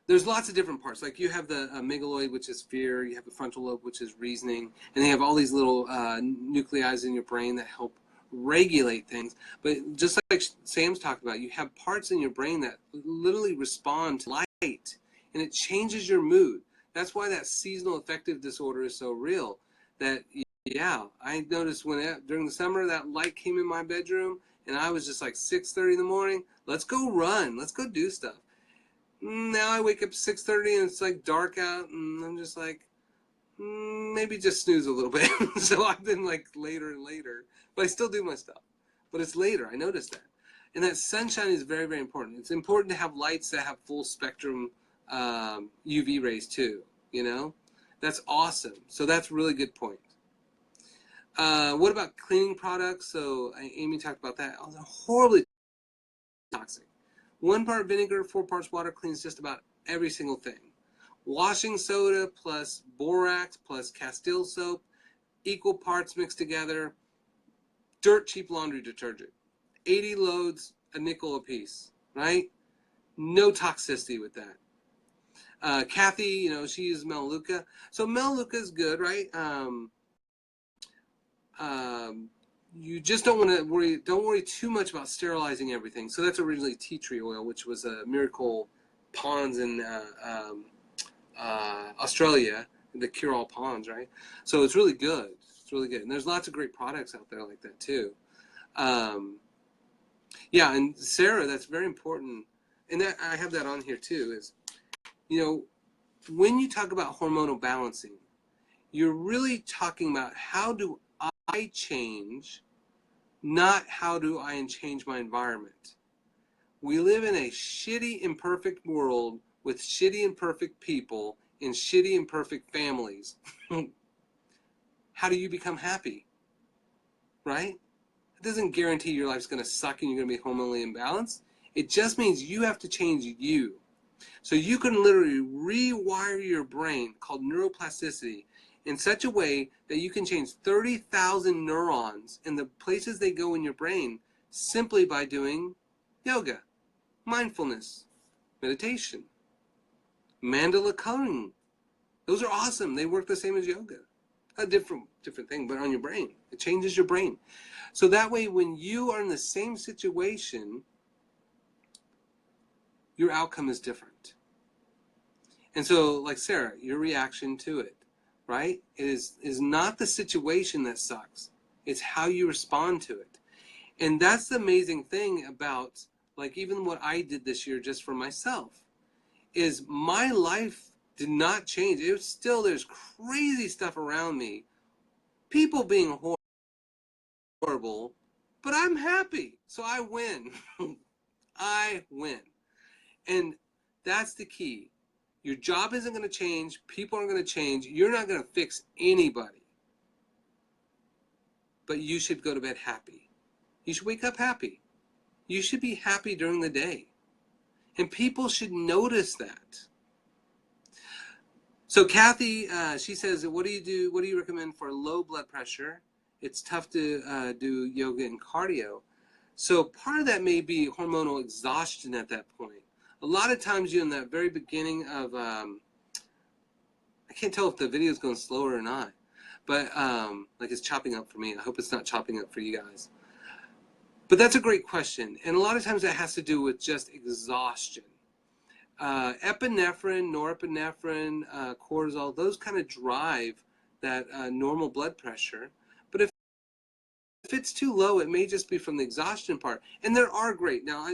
there's lots of different parts. Like you have the amygdaloid, which is fear. You have the frontal lobe, which is reasoning. And they have all these little nuclei in your brain that help regulate things. But just like Sam's talked about, you have parts in your brain that literally respond to light. And it changes your mood. That's why that seasonal affective disorder is so real. That, yeah, I noticed during the summer that light came in my bedroom and I was just like 6:30 in the morning. Let's go run. Let's go do stuff. Now I wake up 6:30 and it's like dark out and I'm just like, maybe just snooze a little bit. So I've been like later and later, but I still do my stuff. But it's later. I noticed that. And that sunshine is very, very important. It's important to have lights that have full spectrum UV rays too, you know? That's awesome. So that's a really good point. What about cleaning products? So Amy talked about that. Oh, they're horribly toxic. 1 part vinegar, 4 parts water cleans just about every single thing. Washing soda plus borax plus Castile soap, equal parts mixed together, dirt cheap laundry detergent. 80 loads, a nickel a piece, right? No toxicity with that. Kathy, you know, she uses Melaleuca. So Melaleuca is good, right? You just don't want to worry too much about sterilizing everything. So that's originally tea tree oil, which was a miracle ponds in Australia, the cure-all ponds, right? So it's really good. It's really good. And there's lots of great products out there like that too. Yeah, and Sarah, that's very important. And that, I have that on here too, is, you know, when you talk about hormonal balancing, you're really talking about how do I change, not how do I change my environment. We live in a shitty, imperfect world with shitty, imperfect people in shitty, imperfect families. How do you become happy? Right? It doesn't guarantee your life's going to suck and you're going to be hormonally imbalanced. It just means you have to change you. So you can literally rewire your brain, called neuroplasticity, in such a way that you can change 30,000 neurons in the places they go in your brain simply by doing yoga, mindfulness, meditation, mandala coloring. Those are awesome. They work the same as yoga. A different thing, but on your brain. It changes your brain. So that way, when you are in the same situation, your outcome is different. And so, like Sarah, your reaction to it, right? It is not the situation that sucks. It's how you respond to it. And that's the amazing thing about, like, even what I did this year just for myself, is my life did not change. It was still, there's crazy stuff around me. People being horrible, but I'm happy. So I win. I win. And that's the key. Your job isn't going to change. People aren't going to change. You're not going to fix anybody. But you should go to bed happy. You should wake up happy. You should be happy during the day. And people should notice that. So Kathy, she says, what do you recommend for low blood pressure? It's tough to do yoga and cardio. So part of that may be hormonal exhaustion at that point. A lot of times you're in that very beginning of, I can't tell if the video is going slower or not, but like it's chopping up for me. I hope it's not chopping up for you guys. But that's a great question. And a lot of times that has to do with just exhaustion. Epinephrine, norepinephrine, cortisol, those kind of drive that normal blood pressure. But if it's too low, it may just be from the exhaustion part. And there are great. Now,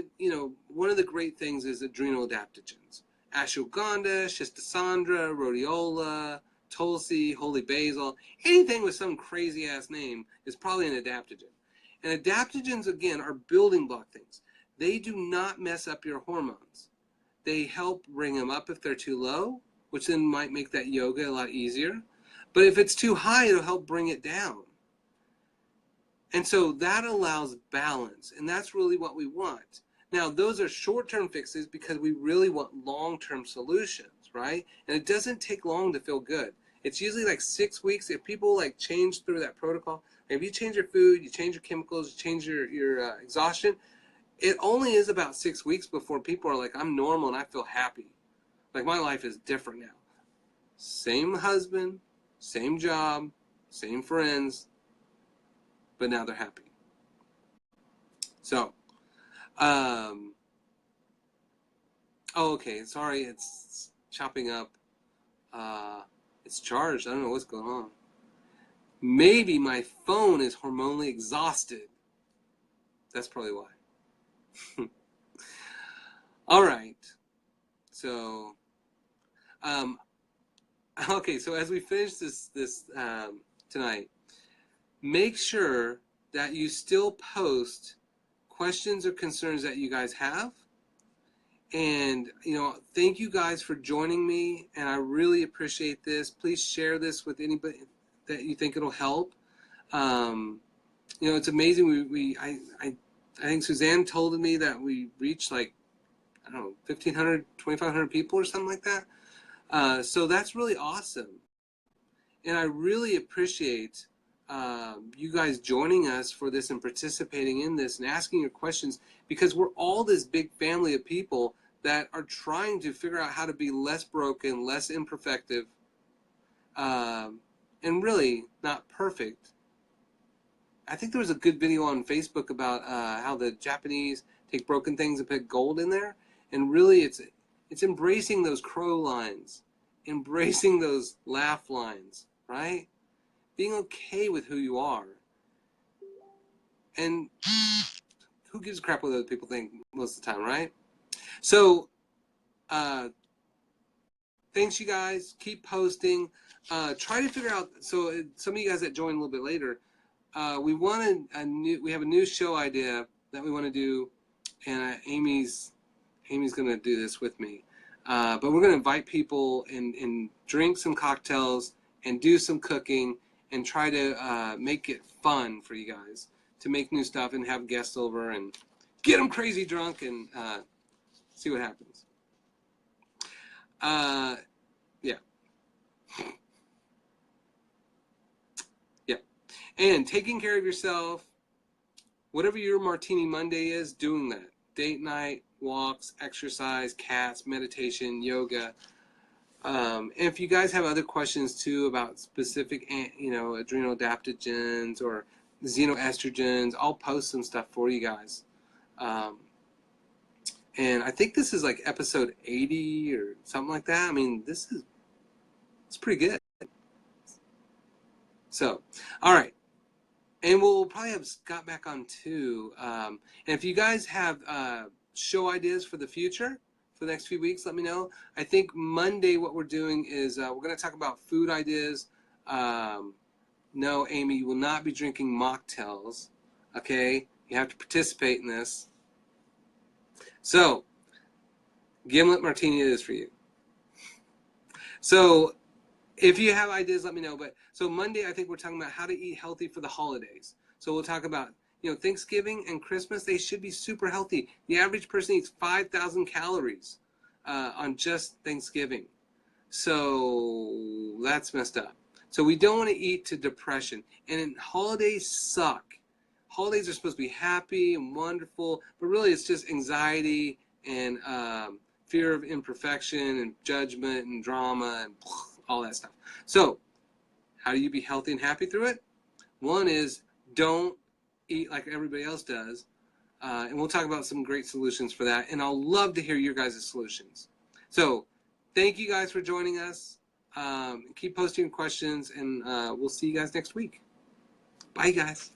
one of the great things is adrenal adaptogens. Ashwagandha, shistosandra, rhodiola, tulsi, holy basil, anything with some crazy ass name is probably an adaptogen. And adaptogens, again, are building block things. They do not mess up your hormones. They help bring them up if they're too low, which then might make that yoga a lot easier. But if it's too high, it'll help bring it down. And so that allows balance, and that's really what we want. Now, those are short-term fixes because we really want long-term solutions, right? And it doesn't take long to feel good. It's usually like 6 weeks. If people like change through that protocol, if you change your food, you change your chemicals, you change your exhaustion, it only is about 6 weeks before people are like, I'm normal and I feel happy. Like my life is different now. Same husband, same job, same friends, but now they're happy. So, oh, okay, sorry, it's chopping up. It's charged. I don't know what's going on. Maybe my phone is hormonally exhausted. That's probably why. All right. So, okay. So as we finish this tonight, make sure that you still post questions or concerns that you guys have. And, thank you guys for joining me, and I really appreciate this. Please share this with anybody that you think it'll help. It's amazing. I think Suzanne told me that we reached like, I don't know, 1,500, 2,500 people or something like that. So that's really awesome. And I really appreciate you guys joining us for this and participating in this and asking your questions, because we're all this big family of people that are trying to figure out how to be less broken, less imperfective, and really not perfect. I think there was a good video on Facebook about how the Japanese take broken things and put gold in there, and really it's embracing those crow lines, embracing those laugh lines, right? Being okay with who you are. And who gives a crap what other people think most of the time, right? So, thanks, you guys. Keep posting. Try to figure out. So, some of you guys that joined a little bit later, we have a new show idea that we want to do, and Amy's going to do this with me. But we're going to invite people and drink some cocktails and do some cooking and try to make it fun for you guys to make new stuff and have guests over and get them crazy drunk and see what happens. Yeah. Yeah. And taking care of yourself, whatever your Martini Monday is, doing that. Date night, walks, exercise, cats, meditation, yoga. And if you guys have other questions too about specific, adrenal adaptogens or xenoestrogens, I'll post some stuff for you guys. And I think this is like episode 80 or something like that. I mean, it's pretty good. So, all right. And we'll probably have Scott back on too. And if you guys have show ideas for the future, for the next few weeks, let me know. I think Monday what we're doing is we're going to talk about food ideas. No, Amy, you will not be drinking mocktails. Okay? You have to participate in this. So, Gimlet Martini it is for you. So, if you have ideas, let me know. But so Monday, I think we're talking about how to eat healthy for the holidays. So we'll talk about, Thanksgiving and Christmas, they should be super healthy. The average person eats 5,000 calories on just Thanksgiving. So that's messed up. So we don't want to eat to depression. And holidays suck. holidays are supposed to be happy and wonderful, but really it's just anxiety and fear of imperfection and judgment and drama and all that stuff. So, how do you be healthy and happy through it? One is don't eat like everybody else does. And we'll talk about some great solutions for that. And I'll love to hear your guys' solutions. So, thank you guys for joining us. Keep posting questions, and we'll see you guys next week. Bye, guys.